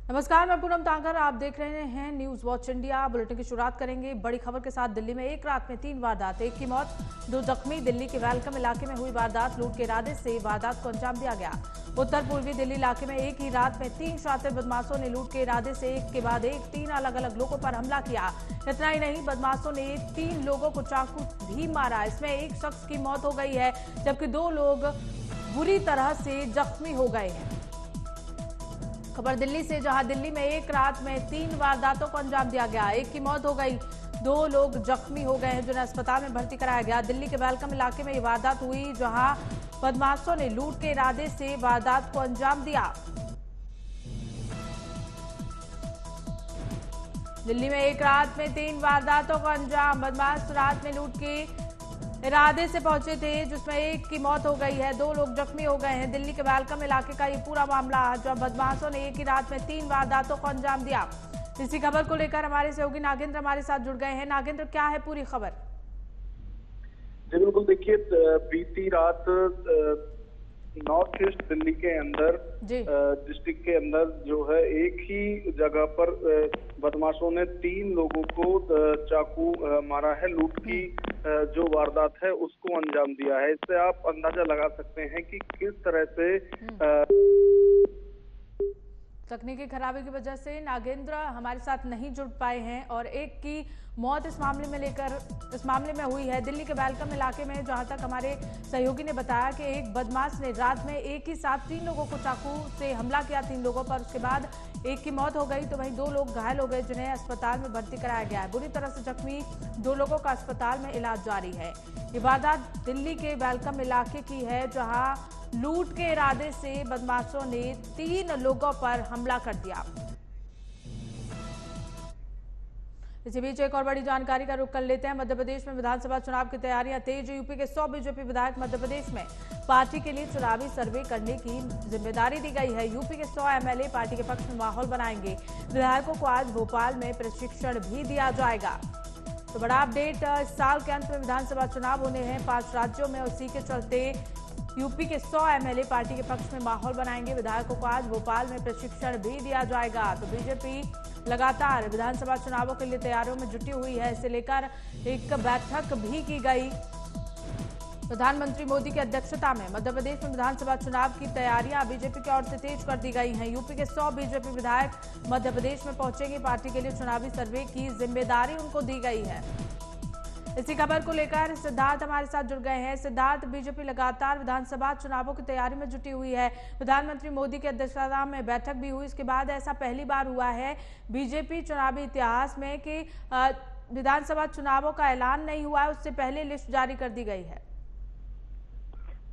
नमस्कार, मैं पूनम तांकर। आप देख रहे हैं न्यूज वॉच इंडिया। बुलेटिन की शुरुआत करेंगे बड़ी खबर के साथ। दिल्ली में एक रात में 3 वारदात, एक की मौत, 2 जख्मी। दिल्ली के वेलकम इलाके में हुई वारदात, लूट के इरादे से वारदात को अंजाम दिया गया। उत्तर पूर्वी दिल्ली इलाके में एक ही रात में 3 शातिर बदमाशों ने लूट के इरादे से एक के बाद एक 3 अलग अलग लोगों पर हमला किया। इतना ही नहीं, बदमाशों ने 3 लोगों को चाकू भी मारा। इसमें एक शख्स की मौत हो गई है, जबकि 2 लोग बुरी तरह से जख्मी हो गए हैं। खबर दिल्ली से, जहां दिल्ली में एक रात में 3 वारदातों को अंजाम दिया गया। एक की मौत हो गई, 2 लोग जख्मी हो गए हैं, जिन्हें अस्पताल में भर्ती कराया गया। दिल्ली के वेलकम इलाके में ये वारदात हुई, जहां बदमाशों ने लूट के इरादे से वारदात को अंजाम दिया। दिल्ली में एक रात में 3 वारदातों का अंजाम। बदमाश रात में लूट के इरादे से पहुंचे थे, जिसमें एक की मौत हो गई है, 2 लोग जख्मी हो गए हैं। दिल्ली के वेलकम इलाके का ये पूरा मामला, जब बदमाशों ने एक ही रात में 3 वारदातों को अंजाम दिया। इसी खबर को लेकर हमारे सहयोगी नागेंद्र हमारे साथ जुड़ गए हैं। नागेंद्र, क्या है पूरी खबर? जी बिल्कुल, देखिए बीती रात नॉर्थ ईस्ट दिल्ली के अंदर डिस्ट्रिक्ट के अंदर जो है एक ही जगह पर बदमाशों ने 3 लोगों को चाकू मारा है। लूट की जो वारदात है उसको अंजाम दिया है। इससे आप अंदाजा लगा सकते हैं कि किस तरह से तकनीकी खराबी की वजह से नागेंद्र हमारे साथ नहीं जुड़ पाए हैं और एक की मौत इस मामले में हुई है दिल्ली के वेलकम इलाके में। जहां तक हमारे सहयोगी ने बताया कि एक बदमाश ने रात में एक ही साथ 3 लोगों को चाकू से हमला किया, 3 लोगों पर। उसके बाद एक की मौत हो गई, तो वहीं 2 लोग घायल हो गए, जिन्हें अस्पताल में भर्ती कराया गया है। बुरी तरह से जख्मी 2 लोगों का अस्पताल में इलाज जारी है। ये वारदात दिल्ली के वेलकम इलाके की है, जहां लूट के इरादे से बदमाशों ने 3 लोगों पर हमला कर दिया। इसी बीच एक और बड़ी जानकारी का रुख कर लेते हैं। मध्य प्रदेश में विधानसभा चुनाव की तैयारियां तेज। यूपी के 100 बीजेपी विधायक मध्य प्रदेश में पार्टी के लिए चुनावी सर्वे करने की जिम्मेदारी दी गई है। यूपी के 100 एमएलए पार्टी के पक्ष में माहौल बनाएंगे। विधायकों को आज भोपाल में प्रशिक्षण भी दिया जाएगा। तो बड़ा अपडेट, इस साल के अंत में विधानसभा चुनाव होने हैं 5 राज्यों में। उसी के चलते यूपी के 100 एमएलए पार्टी के पक्ष में माहौल बनाएंगे। विधायकों को आज भोपाल में प्रशिक्षण भी दिया जाएगा। तो बीजेपी लगातार विधानसभा चुनावों के लिए तैयारियों में जुटी हुई है। इसे लेकर एक बैठक भी की गई प्रधानमंत्री मोदी की अध्यक्षता में। मध्य प्रदेश में विधानसभा चुनाव की तैयारियां बीजेपी की ओर से तेज कर दी गई हैं। यूपी के 100 बीजेपी विधायक मध्य प्रदेश में पहुंचेंगे। पार्टी के लिए चुनावी सर्वे की जिम्मेदारी उनको दी गई है। इसी खबर को लेकर सिद्धार्थ हमारे साथ जुड़ गए हैं। सिद्धार्थ, बीजेपी लगातार विधानसभा चुनावों की तैयारी में जुटी हुई है। प्रधानमंत्री मोदी की अध्यक्षता में बैठक भी हुई। इसके बाद ऐसा पहली बार हुआ है बीजेपी चुनावी इतिहास में कि विधानसभा चुनावों का ऐलान नहीं हुआ है, उससे पहले लिस्ट जारी कर दी गई है।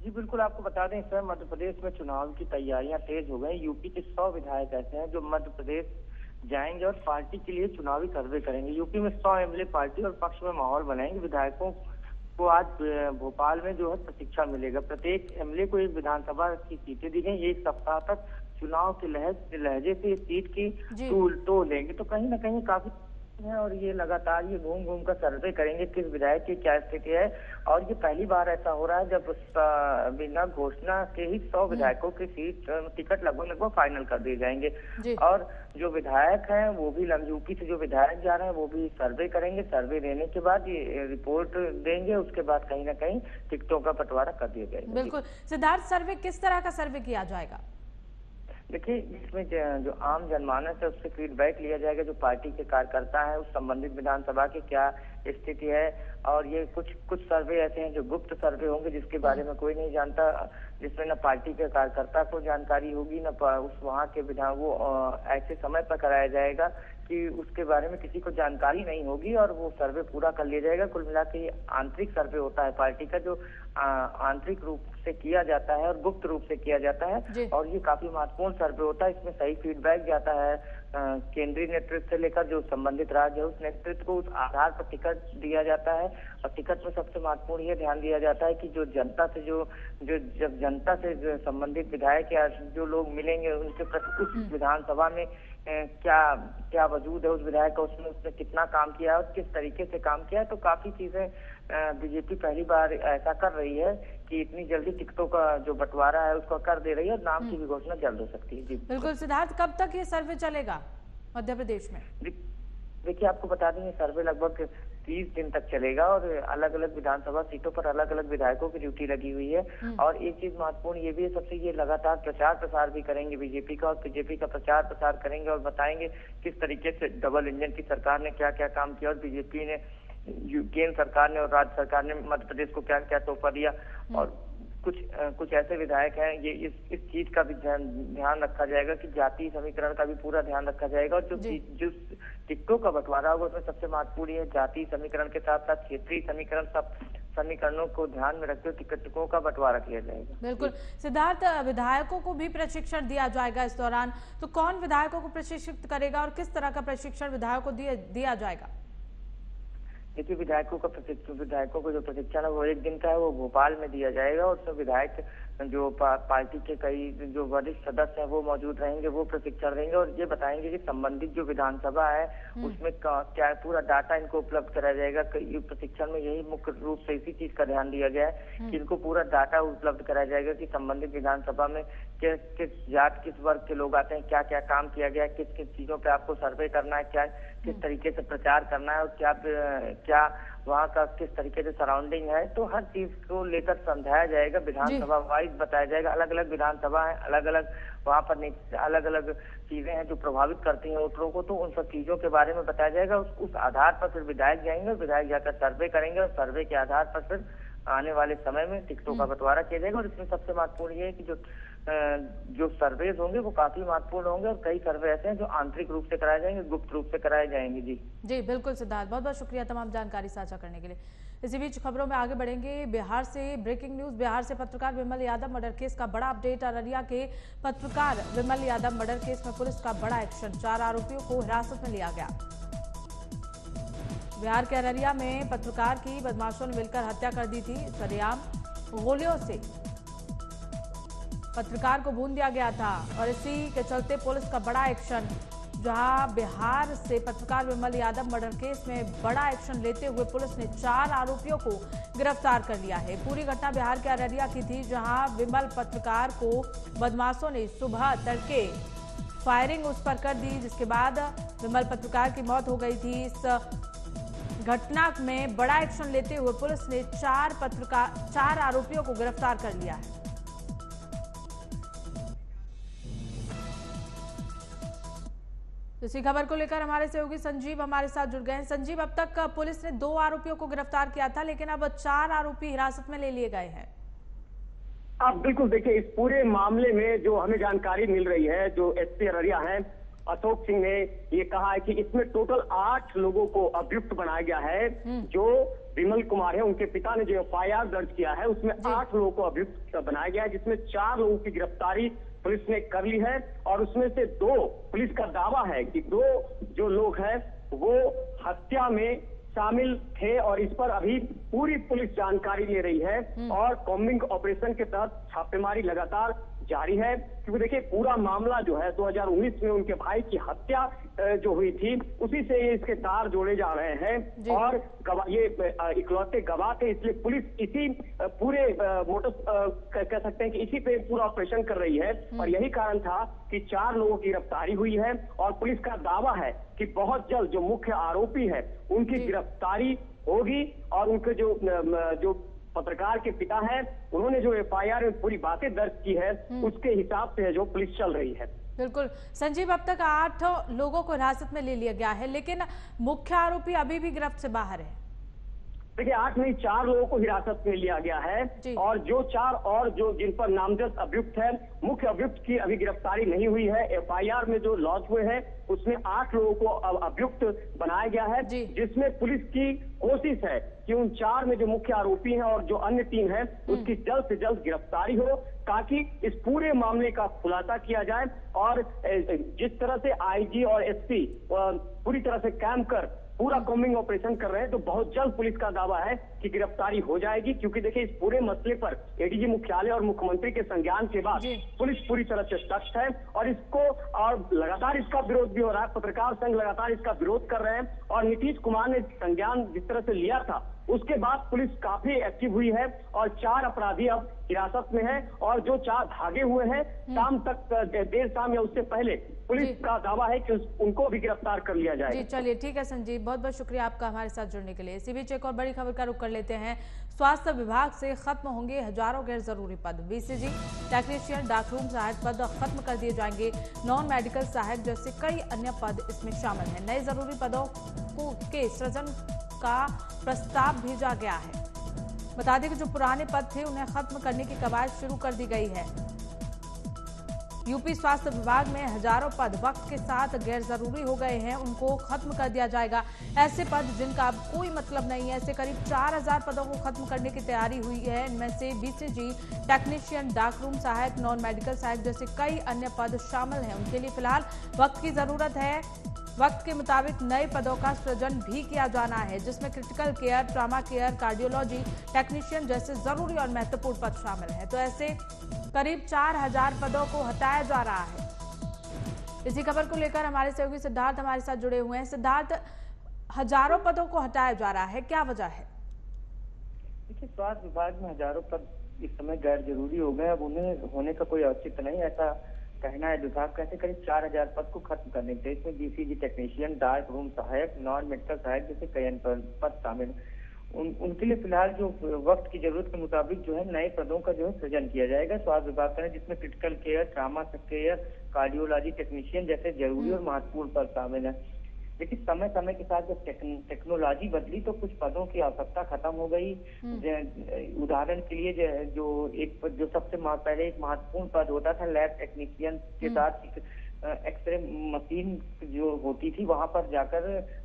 जी बिल्कुल, आपको बता दें, इस समय मध्य प्रदेश में चुनाव की तैयारियां तेज हो गई। यूपी के 100 विधायक ऐसे हैं जो मध्य प्रदेश जाएंगे और पार्टी के लिए चुनावी सर्वे करेंगे। यूपी में 100 एमएलए पार्टी और पक्ष में माहौल बनाएंगे। विधायकों को आज भोपाल में जो है प्रशिक्षण मिलेगा। प्रत्येक एमएलए को एक विधानसभा की सीटें दी गई। 1 सप्ताह तक चुनाव के लहजे से सीट की तो लेंगे। तो कहीं ना कहीं काफी है और ये लगातार ये घूम घूम कर सर्वे करेंगे किस विधायक की क्या स्थिति है। और ये पहली बार ऐसा हो रहा है जब बिना घोषणा के ही 100 विधायकों की टिकट लगभग फाइनल कर दिए जाएंगे। और जो विधायक हैं वो भी यूपी से जो विधायक जा रहे हैं वो भी सर्वे करेंगे। सर्वे देने के बाद ये रिपोर्ट देंगे। उसके बाद कहीं ना कहीं टिकटों का बंटवारा कर दिया जाएगा। बिल्कुल सिद्धार्थ, सर्वे किस तरह का सर्वे किया जाएगा? देखिए, इसमें जो आम जनमानस है उससे फीडबैक लिया जाएगा। जो पार्टी के कार्यकर्ता है उस संबंधित विधानसभा की क्या स्थिति है। और ये कुछ सर्वे ऐसे हैं जो गुप्त सर्वे होंगे, जिसके बारे में कोई नहीं जानता, जिसमें न पार्टी के कार्यकर्ता को जानकारी होगी न उस वहाँ के वो ऐसे समय पर कराया जाएगा कि उसके बारे में किसी को जानकारी नहीं होगी और वो सर्वे पूरा कर लिया जाएगा। कुल मिला के ये आंतरिक सर्वे होता है पार्टी का, जो आंतरिक रूप से किया जाता है और गुप्त रूप से किया जाता है। और ये काफी महत्वपूर्ण सर्वे होता है। इसमें सही फीडबैक जाता है केंद्रीय नेतृत्व से लेकर जो संबंधित राज्य है उस नेतृत्व को। उस आधार पर टिकट दिया जाता है और टिकट में सबसे महत्वपूर्ण ये ध्यान दिया जाता है कि जो जनता से जो जब जनता से संबंधित विधायक या जो लोग मिलेंगे उनके प्रति उस विधानसभा में क्या क्या वजूद है उस विधायक का, उसने कितना काम किया है और किस तरीके से काम किया है। तो काफी चीजें बीजेपी पहली बार ऐसा कर रही है कि इतनी जल्दी टिकटों का जो बंटवारा है उसको कर दे रही है और नाम की भी घोषणा जल्द हो सकती है। जी बिल्कुल सिद्धार्थ, कब तक ये सर्वे चलेगा मध्य प्रदेश में? देखिए, आपको बता दें, सर्वे लगभग 30 दिन तक चलेगा और अलग अलग विधानसभा सीटों पर अलग अलग विधायकों की ड्यूटी लगी हुई है। और एक चीज महत्वपूर्ण ये भी है, सबसे ये लगातार प्रचार प्रसार भी करेंगे बीजेपी का, और बीजेपी का प्रचार प्रसार करेंगे और बताएंगे किस तरीके से डबल इंजन की सरकार ने क्या क्या काम किया और बीजेपी ने, केंद्र सरकार ने और राज्य सरकार ने मध्य प्रदेश को क्या क्या तोहफा दिया। और कुछ ऐसे विधायक हैं, ये इस चीज का भी ध्यान रखा जाएगा कि जाति समीकरण का भी पूरा ध्यान रखा जाएगा। और जो टिकटों का बंटवारा होगा उसमें सबसे महत्वपूर्ण है जाति समीकरण के साथ साथ क्षेत्रीय समीकरण, सब समीकरणों को ध्यान में रखते हुए टिकटों का बंटवारा किया जाएगा। बिल्कुल सिद्धार्थ, विधायकों को भी प्रशिक्षण दिया जाएगा इस दौरान, तो कौन विधायकों को प्रशिक्षित करेगा और किस तरह का प्रशिक्षण विधायकों को दिया जाएगा? देखिए, विधायकों को जो प्रशिक्षण है वो 1 दिन का है, वो भोपाल में दिया जाएगा। और उसमें विधायक जो पार्टी के कई जो वरिष्ठ सदस्य हैं वो मौजूद रहेंगे, वो प्रशिक्षण देंगे और ये बताएंगे कि संबंधित जो विधानसभा है उसमें क्या पूरा डाटा इनको उपलब्ध कराया जाएगा। प्रशिक्षण में यही मुख्य रूप से इसी चीज का ध्यान दिया गया है कि इनको पूरा डाटा उपलब्ध कराया जाएगा कि संबंधित विधानसभा में किस जात किस वर्ग के लोग आते हैं, क्या क्या काम किया गया है, किस किस चीजों पे आपको सर्वे करना है, क्या किस तरीके से प्रचार करना है और क्या वहाँ का किस तरीके से सराउंडिंग है। तो हर चीज को लेकर समझाया जाएगा, विधानसभा वाइज बताया जाएगा। अलग अलग विधानसभा है, अलग अलग वहाँ पर अलग अलग चीजें हैं जो प्रभावित करती हैं वोटरों को, तो उन सब चीजों के बारे में बताया जाएगा। उस आधार पर फिर विधायक जाएंगे और विधायक जाकर सर्वे करेंगे और सर्वे के आधार पर फिर आने वाले समय में टिकटों का बंटवारा किया जाएगा। और इसमें सबसे महत्वपूर्ण ये है कि जो सर्वेज होंगे वो काफी महत्वपूर्ण होंगे और कई सर्वे ऐसे हैं जो आंतरिक रूप से कराए जाएंगे, गुप्त रूप से कराए जाएंगे। जी बिल्कुल सिद्धार्थ, बहुत बहुत शुक्रिया तमाम जानकारी साझा करने के लिए। इसी बीच खबरों में आगे बढ़ेंगे। बिहार से ब्रेकिंग न्यूज, बिहार से पत्रकार विमल यादव मर्डर केस का बड़ा अपडेट। अररिया के पत्रकार विमल यादव मर्डर केस में पुलिस का बड़ा एक्शन, 4 आरोपियों को हिरासत में लिया गया। बिहार के अररिया में पत्रकार की बदमाशों ने मिलकर हत्या कर दी थी। सरेआम गोलियों से पत्रकार को भून दिया गया था और इसी के चलते पुलिस का बड़ा एक्शन, जहां बिहार से पत्रकार विमल यादव मर्डर केस में बड़ा एक्शन लेते हुए पुलिस ने 4 आरोपियों को गिरफ्तार कर लिया है। पूरी घटना बिहार के अररिया की थी, जहां विमल पत्रकार को बदमाशों ने सुबह तड़के फायरिंग उस पर कर दी, जिसके बाद विमल पत्रकार की मौत हो गई थी। इस घटना में बड़ा एक्शन लेते हुए पुलिस ने 4 आरोपियों को गिरफ्तार कर लिया है। इसी खबर को लेकर हमारे सहयोगी संजीव हमारे साथ जुड़ गए हैं। संजीव, अब तक पुलिस ने 2 आरोपियों को गिरफ्तार किया था, लेकिन अब 4 आरोपी हिरासत में ले लिए गए हैं। अब बिल्कुल देखिए, इस पूरे मामले में जो हमें जानकारी मिल रही है, जो एसपी अररिया हैं अशोक सिंह ने ये कहा है कि इसमें टोटल 8 लोगों को अभियुक्त बनाया गया है। जो विमल कुमार है, उनके पिता ने जो FIR दर्ज किया है उसमें 8 लोगों को अभियुक्त बनाया गया है, जिसमें 4 लोगों की गिरफ्तारी पुलिस ने कर ली है। और उसमें से 2, पुलिस का दावा है कि 2 जो लोग हैं वो हत्या में शामिल थे और इस पर अभी पूरी पुलिस जानकारी ले रही है और कॉम्बिंग ऑपरेशन के तहत छापेमारी लगातार जारी है। क्योंकि देखिए, पूरा मामला जो है 2019 में उनके भाई की हत्या जो हुई थी, उसी से ये इसके तार जोड़े जा रहे हैं और ये इकलौते गवाह थे, इसलिए पुलिस इसी पूरे कह सकते हैं कि इसी पे पूरा ऑपरेशन कर रही है। और यही कारण था कि 4 लोगों की गिरफ्तारी हुई है और पुलिस का दावा है कि बहुत जल्द जो मुख्य आरोपी है उनकी गिरफ्तारी होगी। और उनके जो पत्रकार के पिता हैं, उन्होंने जो FIR में पूरी बातें दर्ज की है, उसके हिसाब से जो पुलिस चल रही है। बिल्कुल संजीव, अब तक 8 लोगों को हिरासत में ले लिया गया है, लेकिन मुख्य आरोपी अभी भी गिरफ्त से बाहर है। देखिए, 8 नहीं 4 लोगों को हिरासत में लिया गया है और जो 4 और जो जिन पर नामजद अभियुक्त है, मुख्य अभियुक्त की अभी गिरफ्तारी नहीं हुई है। FIR में जो लॉन्च हुए हैं उसमें 8 लोगों को अभियुक्त बनाया गया है, जिसमें पुलिस की कोशिश है कि उन 4 में जो मुख्य आरोपी हैं और जो अन्य 3 हैं उसकी जल्द से जल्द गिरफ्तारी हो, ताकि इस पूरे मामले का खुलासा किया जाए। और जिस तरह से आईजी और एसपी पूरी तरह से कैंप कर पूरा कॉम्बिंग ऑपरेशन कर रहे हैं, तो बहुत जल्द पुलिस का दावा है कि गिरफ्तारी हो जाएगी। क्योंकि देखिए, इस पूरे मसले पर एडीजी मुख्यालय और मुख्यमंत्री के संज्ञान के बाद पुलिस पूरी तरह से सख्त है और इसको और लगातार इसका विरोध भी हो रहा है। पत्रकार संघ लगातार इसका विरोध कर रहे हैं और नीतीश कुमार ने संज्ञान जिस तरह से लिया था उसके बाद पुलिस काफी एक्टिव हुई है और 4 अपराधी अब हिरासत में हैं और जो 4 भागे हुए हैं शाम तक, देर शाम या उससे पहले पुलिस का दावा है कि उनको भी गिरफ्तार कर लिया जाएगा। जी चलिए, ठीक है संजीव, बहुत बहुत शुक्रिया आपका हमारे साथ जुड़ने के लिए। इसी बीच एक और बड़ी खबर का रुख कर लेते हैं। स्वास्थ्य विभाग से खत्म होंगे हजारों गैर जरूरी पद। बीसीजी, टेक्नीशियन, डाकरूम सहायक पद खत्म कर दिए जाएंगे। नॉन मेडिकल सहायक जैसे कई अन्य पद इसमें शामिल हैं। नए जरूरी पदों के सृजन का प्रस्ताव भेजा गया है। बता दें कि जो पुराने पद थे उन्हें खत्म करने की कवायद शुरू कर दी गई है। यूपी स्वास्थ्य विभाग में हजारों पद वक्त के साथ गैर जरूरी हो गए हैं, उनको खत्म कर दिया जाएगा। ऐसे पद जिनका अब कोई मतलब नहीं है, ऐसे करीब 4000 पदों को खत्म करने की तैयारी हुई है। इनमें से बीसीजी, टेक्नीशियन, डाकरूम सहायक, नॉन मेडिकल सहायक जैसे कई अन्य पद शामिल हैं। उनके लिए फिलहाल वक्त की जरूरत है। वक्त के मुताबिक नए पदों का सृजन भी किया जाना है, जिसमें critical care, trauma care, cardiology technician जैसे जरूरी और महत्वपूर्ण पद शामिल हैं। तो ऐसे करीब 4000 पदों को हटाया जा रहा है। इसी खबर को लेकर हमारे सहयोगी सिद्धार्थ हमारे साथ जुड़े हुए हैं। सिद्धार्थ, हजारों पदों को हटाया जा रहा है, क्या वजह है? देखिए, स्वास्थ्य विभाग में हजारों पद इस समय गैर जरूरी हो गए, अब उन्हें होने का कोई औचित्य नहीं, ऐसा कहना है विभाग का। ऐसे करीब 4000 पद को खत्म करने के लिए इसमें बीसीजी टेक्नीशियन, डार्क रूम सहायक, नॉन मेडिकल सहायक जैसे कई अन्य पद शामिल। उनके लिए फिलहाल जो वक्त की जरूरत के मुताबिक जो है नए पदों का जो है सृजन किया जाएगा स्वास्थ्य विभाग का, जिसमें critical care, trauma care, cardiology technician जैसे जरूरी और महत्वपूर्ण पद शामिल है। लेकिन समय समय के साथ जब टेक्नोलॉजी बदली तो कुछ पदों की आवश्यकता खत्म हो गई। उदाहरण के लिए जो सबसे पहले एक महत्वपूर्ण पद होता था लैब टेक्नीशियन के साथ एक्सरे मशीन जो होती थी, वहां पर जाकर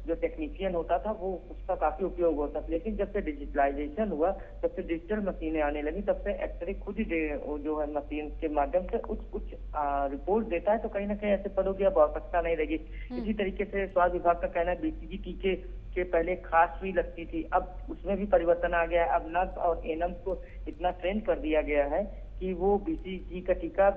जो टेक्नीशियन होता था वो उसका काफी उपयोग होता था। लेकिन जब से डिजिटलाइजेशन हुआ, जब से डिजिटल मशीनें आने लगी, तब से एक्सरे खुद ही जो है मशीन के माध्यम से कुछ रिपोर्ट देता है, तो कहीं ना कहीं ऐसे पदों की अब आवश्यकता नहीं लगी। इसी तरीके से स्वास्थ्य विभाग का कहना है बीसीजी टीके के पहले खास सुई लगती थी, अब उसमें भी परिवर्तन आ गया है। अब नर्स और एएनएम को इतना ट्रेन कर दिया गया है कि वो बीसीजी का टीका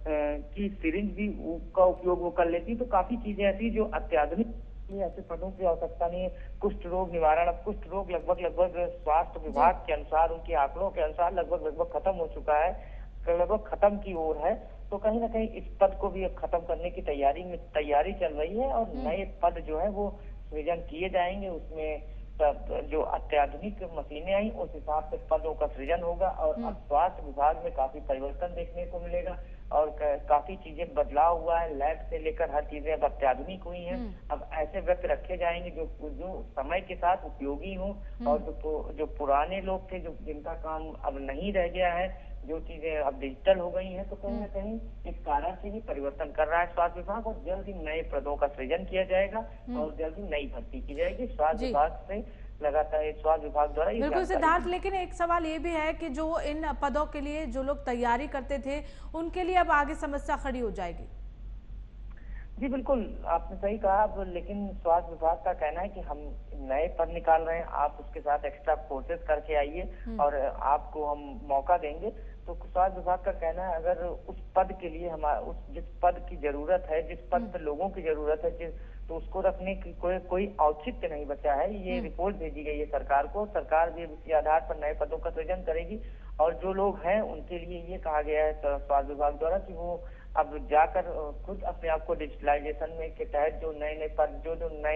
की सिरिंज भी का उपयोग वो कर लेती, तो काफी चीजें ऐसी जो अत्याधुनिक, ऐसे पदों की आवश्यकता नहीं है। कुष्ठ रोग निवारण, अब कुष्ठ रोग लगभग स्वास्थ्य विभाग के अनुसार, उनके आंकड़ों के अनुसार लगभग खत्म हो चुका है, लगभग खत्म की ओर है। तो कहीं ना कहीं इस पद को भी अब खत्म करने की तैयारी चल रही है और नए पद जो है वो सृजन किए जाएंगे। उसमें जो अत्याधुनिक मशीनें आई उस हिसाब से पदों का सृजन होगा और अब स्वास्थ्य विभाग में काफी परिवर्तन देखने को मिलेगा और काफी चीजें बदलाव हुआ है। लैब से लेकर हर चीजें अब अत्याधुनिक हुई हैं। अब ऐसे व्यक्ति रखे जाएंगे जो समय के साथ उपयोगी हों और जो पुराने लोग थे, जो जिनका काम अब नहीं रह गया है, जो चीजें अब डिजिटल हो गई हैं, तो कहीं ना कहीं इस कारण से ही परिवर्तन कर रहा है स्वास्थ्य विभाग और जल्द ही नए पदों का सृजन किया जाएगा और जल्द ही नई भर्ती की जाएगी स्वास्थ्य विभाग से लगातार स्वास्थ्य विभाग द्वारा। बिल्कुल सिद्धार्थ, लेकिन एक सवाल ये भी है कि जो इन पदों के लिए जो लोग तैयारी करते थे उनके लिए अब आगे समस्या खड़ी हो जाएगी। जी बिल्कुल, आपने सही कहा। अब लेकिन स्वास्थ्य विभाग का कहना है कि हम नए पद निकाल रहे हैं, आप उसके साथ एक्स्ट्रा कोर्सेज करके आइए और आपको हम मौका देंगे। तो स्वास्थ्य विभाग का कहना है अगर उस पद के लिए जिस पद की जरूरत है, जिस पद पर लोगों की जरूरत है, तो उसको रखने की कोई औचित्य नहीं बचा है। ये रिपोर्ट भेजी गई है सरकार को, सरकार भी इसी आधार पर नए पदों का सृजन करेगी और जो लोग हैं उनके लिए ये कहा गया है स्वास्थ्य विभाग द्वारा कि वो अब जाकर खुद अपने आप को डिजिटलाइजेशन में के तहत जो नए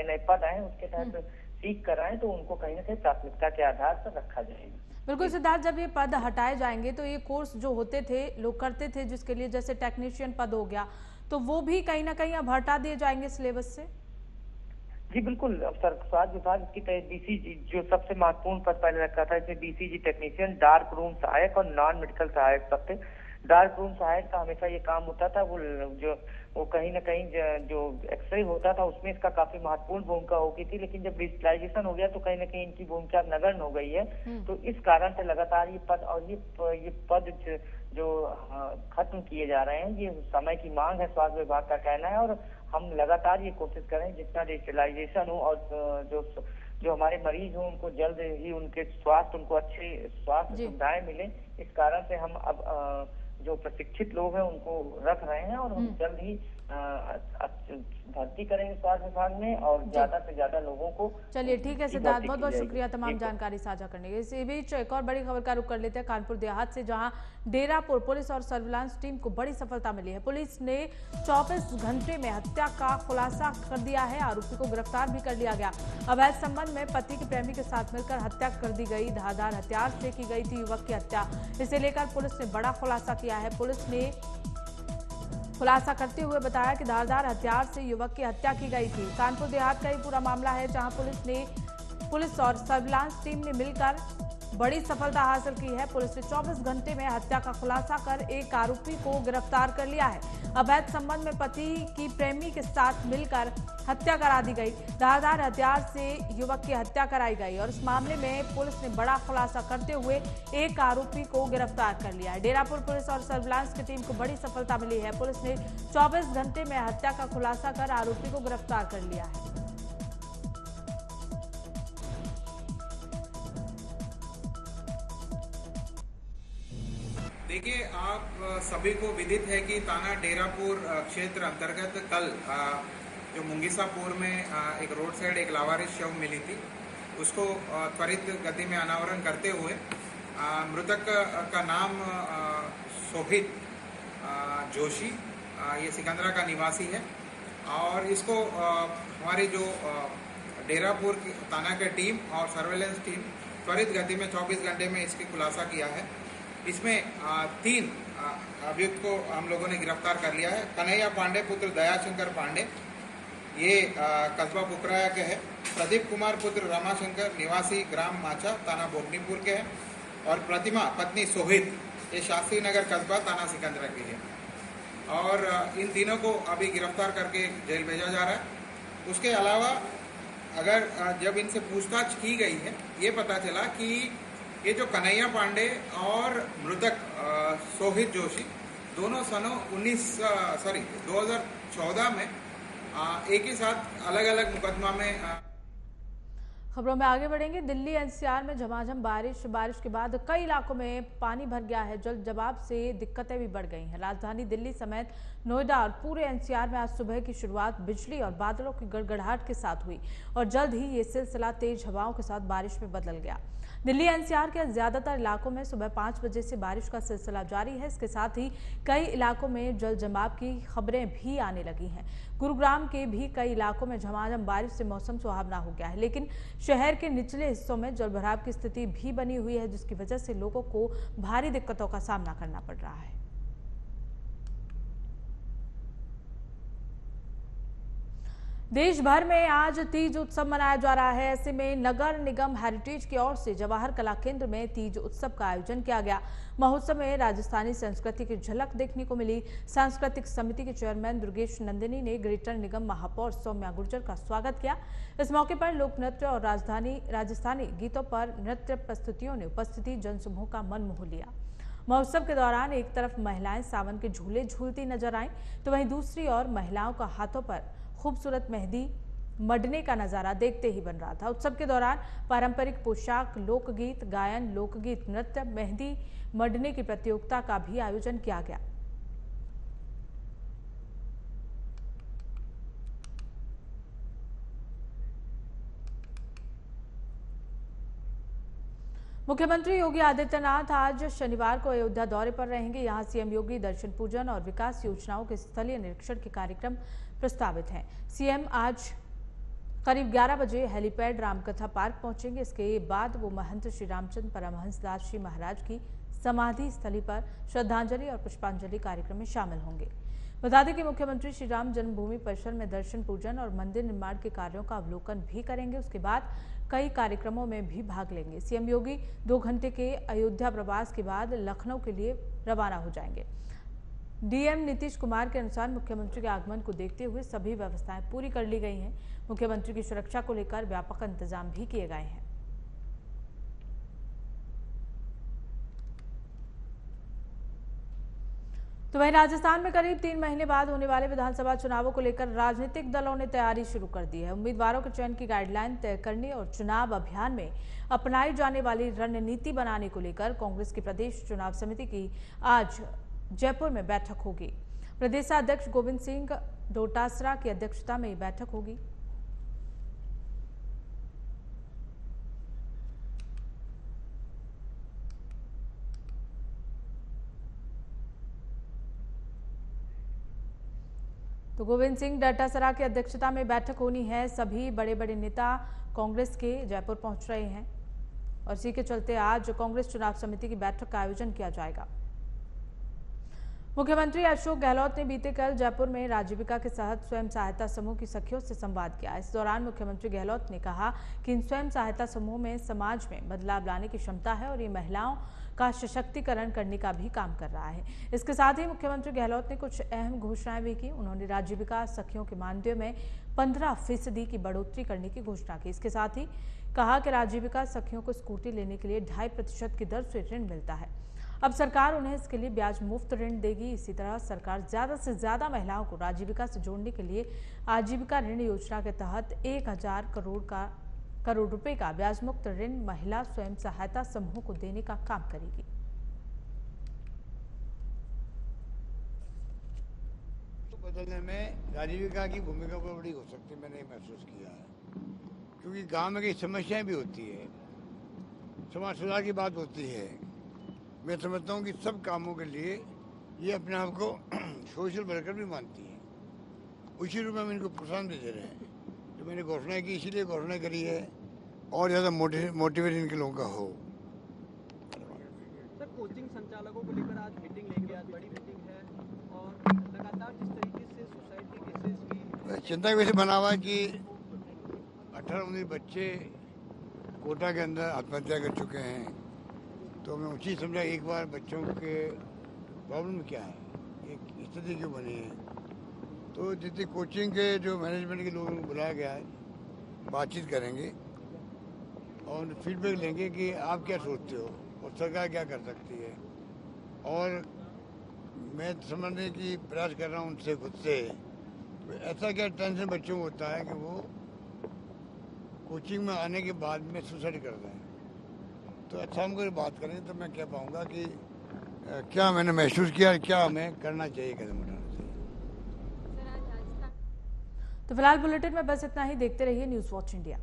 नए पद आए उसके तहत सीख कर आए, तो उनको कहीं ना कहीं प्राथमिकता के आधार पर रखा जाएगा। बिल्कुल सिद्धार्थ, जब ये पद हटाए जाएंगे तो ये कोर्स जो होते थे लोग करते थे, जिसके लिए जैसे टेक्नीशियन पद हो गया, तो वो भी कहीं ना कहीं अब हटा दिए जाएंगे सिलेबस से। जी बिल्कुल, अब स्वास्थ्य विभाग इसकी बीसीजी जो सबसे महत्वपूर्ण पद पहले रखा था, इसमें बीसीजी टेक्नीशियन, डार्क रूम सहायक और नॉन मेडिकल सहायक पद थे, डार्क रूम सहायक का हमेशा ये काम होता था। वो कहीं ना कहीं जो एक्सरे होता था उसमें इसका काफी महत्वपूर्ण भूमिका होती थी, लेकिन जब डिजिटलाइजेशन हो गया तो कहीं ना कहीं इनकी भूमिका नगण्य हो गई है। तो इस कारण से लगातार ये पद और ये पद जो खत्म किए जा रहे हैं, ये समय की मांग है, स्वास्थ्य विभाग का कहना है। और हम लगातार ये कोशिश करें जितना डिजिटलाइजेशन हो और जो हमारे मरीज हों उनको जल्द ही उनके उनको अच्छे स्वास्थ्य सुविधाएं मिले। इस कारण से हम अब जो प्रशिक्षित लोग हैं उनको रख रहे हैं और हम जल्द ही भर्ती करेंगे स्वास्थ्य विभाग में और ज्यादा से ज्यादा लोगों को। चलिए ठीक है सिद्धार्थ, बहुत बहुत शुक्रिया तमाम जानकारी साझा करने के। इसी बीच एक और बड़ी खबर का रुख कर लेते हैं कानपुर देहात से, जहां डेरापुर पुलिस और सर्विलांस टीम को बड़ी सफलता मिली है। पुलिस ने 24 घंटे में हत्या का खुलासा कर दिया है, आरोपी को गिरफ्तार भी कर लिया गया। अवैध संबंध में पति के प्रेमी के साथ मिलकर हत्या कर दी गई, धारदार हथियार से की गई थी युवक की हत्या। इसे लेकर पुलिस ने बड़ा खुलासा किया है। पुलिस ने खुलासा करते हुए बताया कि धारदार हथियार से युवक की हत्या की गई थी। कानपुर देहात का ये पूरा मामला है, जहां पुलिस और सर्विलांस टीम ने मिलकर बड़ी सफलता हासिल की है। पुलिस ने 24 घंटे में हत्या का खुलासा कर एक आरोपी को गिरफ्तार कर लिया है। अवैध संबंध में पति की प्रेमी के साथ मिलकर हत्या करा दी गई, धारदार हथियार से युवक की हत्या कराई गई और इस मामले में पुलिस ने बड़ा खुलासा करते हुए एक आरोपी को गिरफ्तार कर लिया है। डेरापुर पुलिस और सर्विलांस की टीम को बड़ी सफलता मिली है। पुलिस ने 24 घंटे में हत्या का खुलासा कर आरोपी को गिरफ्तार कर लिया है। देखिए, आप सभी को विदित है कि थाना डेरापुर क्षेत्र अंतर्गत कल जो मुंगीसापुर में एक रोड साइड एक लावारिस शव मिली थी, उसको त्वरित गति में अनावरण करते हुए मृतक का नाम शोभित जोशी, ये सिकंदरा का निवासी है और इसको हमारी जो डेरापुर की थाना की टीम और सर्वेलेंस टीम त्वरित गति में 24 घंटे में इसकी खुलासा किया है। इसमें 3 अभियुक्त को हम लोगों ने गिरफ्तार कर लिया है। कन्हैया पांडे पुत्र दयाशंकर पांडे, ये कस्बा पुकराया के है। प्रदीप कुमार पुत्र रमाशंकर निवासी ग्राम माचा थाना बोगनीपुर के है और प्रतिमा पत्नी सोहित, ये शास्त्री नगर कस्बा थाना सिकंदरा की है। और इन तीनों को अभी गिरफ्तार करके जेल भेजा जा रहा है। उसके अलावा अगर जब इनसे पूछताछ की गई है, ये पता चला कि ये जो कन्हैया पांडे और मृतक शोभित जोशी दोनों 2014 में एक ही साथ अलग अलग मुकदमा में। खबरों में आगे बढ़ेंगे। दिल्ली एनसीआर में झमाझम बारिश के बाद कई इलाकों में पानी भर गया है। जल जवाब से दिक्कतें भी बढ़ गई हैं। राजधानी दिल्ली समेत नोएडा और पूरे एनसीआर में आज सुबह की शुरुआत बिजली और बादलों की गड़गड़ाहट के साथ हुई और जल्द ही ये सिलसिला तेज हवाओं के साथ बारिश में बदल गया। दिल्ली एनसीआर के ज्यादातर इलाकों में सुबह 5 बजे से बारिश का सिलसिला जारी है। इसके साथ ही कई इलाकों में जल जमाव की खबरें भी आने लगी हैं। गुरुग्राम के भी कई इलाकों में झमाझम बारिश से मौसम सुहावना हो गया है, लेकिन शहर के निचले हिस्सों में जलभराव की स्थिति भी बनी हुई है, जिसकी वजह से लोगों को भारी दिक्कतों का सामना करना पड़ रहा है। देश भर में आज तीज उत्सव मनाया जा रहा है। ऐसे में नगर निगम हेरिटेज की ओर से जवाहर कला केंद्र में तीज उत्सव का आयोजन किया गया। महोत्सव में राजस्थानी संस्कृति की झलक देखने को मिली। सांस्कृतिक समिति के चेयरमैन दुर्गेश नंदिनी ने ग्रेटर निगम महापौर सौम्या गुर्जर का स्वागत किया। इस मौके पर लोक नृत्य और राजस्थानी गीतों पर नृत्य प्रस्तुतियों ने उपस्थिति जनसमूह का मन मोह लिया। महोत्सव के दौरान एक तरफ महिलाएं सावन के झूले झूलती नजर आईं, तो वहीं दूसरी ओर महिलाओं का हाथों पर खूबसूरत मेहंदी मढ़ने का नजारा देखते ही बन रहा था। उत्सव के दौरान पारंपरिक पोशाक, लोकगीत गायन, लोकगीत नृत्य, मेहंदी मढ़ने की प्रतियोगिता का भी आयोजन किया गया। मुख्यमंत्री योगी आदित्यनाथ आज शनिवार को अयोध्या दौरे पर रहेंगे। यहां सीएम योगी दर्शन पूजन और विकास योजनाओं के स्थलीय निरीक्षण के कार्यक्रम प्रस्तावित हैं। सीएम आज करीब 11 बजे हेलीपैड रामकथा पार्क पहुंचेंगे। इसके बाद वो महंत श्री रामचंद्र परमहंस दास जी महाराज की समाधि स्थली पर श्रद्धांजलि और पुष्पांजलि कार्यक्रम में शामिल होंगे। बता दें कि मुख्यमंत्री श्री राम जन्मभूमि परिसर में दर्शन पूजन और मंदिर निर्माण के कार्यों का अवलोकन भी करेंगे। उसके बाद कई कार्यक्रमों में भी भाग लेंगे। सीएम योगी 2 घंटे के अयोध्या प्रवास के बाद लखनऊ के लिए रवाना हो जाएंगे। डीएम नीतीश कुमार के अनुसार मुख्यमंत्री के आगमन को देखते हुए सभी व्यवस्थाएं पूरी कर ली गई हैं। मुख्यमंत्री की सुरक्षा को लेकर व्यापक इंतजाम भी किए गए हैं। तो वहीं राजस्थान में करीब 3 महीने बाद होने वाले विधानसभा चुनावों को लेकर राजनीतिक दलों ने तैयारी शुरू कर दी है। उम्मीदवारों के चयन की गाइडलाइन तय करने और चुनाव अभियान में अपनाई जाने वाली रणनीति बनाने को लेकर कांग्रेस की प्रदेश चुनाव समिति की आज जयपुर में बैठक होगी। प्रदेशाध्यक्ष गोविंद सिंह डोटासरा की अध्यक्षता में बैठक होगी। तो गोविंद सिंह डोटासरा की अध्यक्षता में बैठक होनी है। सभी बड़े बड़े नेता कांग्रेस के जयपुर पहुंच रहे हैं और इसी के चलते आज कांग्रेस चुनाव समिति की बैठक का आयोजन किया जाएगा। मुख्यमंत्री अशोक गहलोत ने बीते कल जयपुर में राजीविका के तहत स्वयं सहायता समूह की सखियों से संवाद किया। इस दौरान मुख्यमंत्री गहलोत ने कहा कि इन स्वयं सहायता समूह में समाज में बदलाव लाने की क्षमता है और ये महिलाओं का सशक्तिकरण करने का भी काम कर रहा है। इसके साथ ही मुख्यमंत्री गहलोत ने कुछ अहम घोषणाएं भी की। उन्होंने राजीविका सखियों के मानदेय में 15% की बढ़ोतरी करने की घोषणा की। इसके साथ ही कहा कि राजीविका सखियों को स्कूटी लेने के लिए 2.5% की दर से ऋण मिलता है। अब सरकार उन्हें इसके लिए ब्याज मुफ्त ऋण देगी। इसी तरह सरकार ज्यादा से ज्यादा महिलाओं को राजीविका से जोड़ने के लिए आजीविका ऋण योजना के तहत 1000 करोड़ रुपए का ब्याज मुक्त ऋण महिला स्वयं सहायता समूह को देने का काम करेगी। तो बदलने में राजीविका की भूमिका बहुत बड़ी हो सकती है, मैंने महसूस किया है, क्योंकि गांव में कई समस्याएं भी होती है, समाज सुधार की बात होती है। मैं समझता हूँ कि सब कामों के लिए ये अपने आप को सोशल वर्कर भी मानती है। उसी रूप में हम इनको प्रोत्साहन भी दे रहे हैं। जो मैंने घोषणा की इसीलिए घोषणा करी है और ज़्यादा मोटिवेशन के लोगों का हो। सर, कोचिंग संचालकों को लेकर आज मीटिंग लेंगे, आज बड़ी मीटिंग है और लगातार जिस तरीके से सोसाइटी केसेस की चिंता वैसे बना हुआ है कि 18-19 बच्चे कोटा के अंदर आत्महत्या कर चुके हैं। तो मैं उचित समझा एक बार बच्चों के प्रॉब्लम क्या है, एक स्थिति क्यों बनी है। तो जितनी कोचिंग के जो मैनेजमेंट के लोगों को बुलाया गया है, बातचीत करेंगे और फीडबैक लेंगे कि आप क्या सोचते हो और सरकार क्या कर सकती है। और मैं समझने की प्रयास कर रहा हूँ उनसे खुद से, ऐसा क्या टेंशन बच्चों को होता है कि वो कोचिंग में आने के बाद में सुसाइड करते हैं। तो अच्छा हम बात करें तो मैं कह पाऊँगा कि क्या मैंने महसूस किया, क्या हमें करना चाहिए, कदम उठाना चाहिए। तो फिलहाल बुलेटिन में बस इतना ही। देखते रहिए न्यूज़ वॉच इंडिया।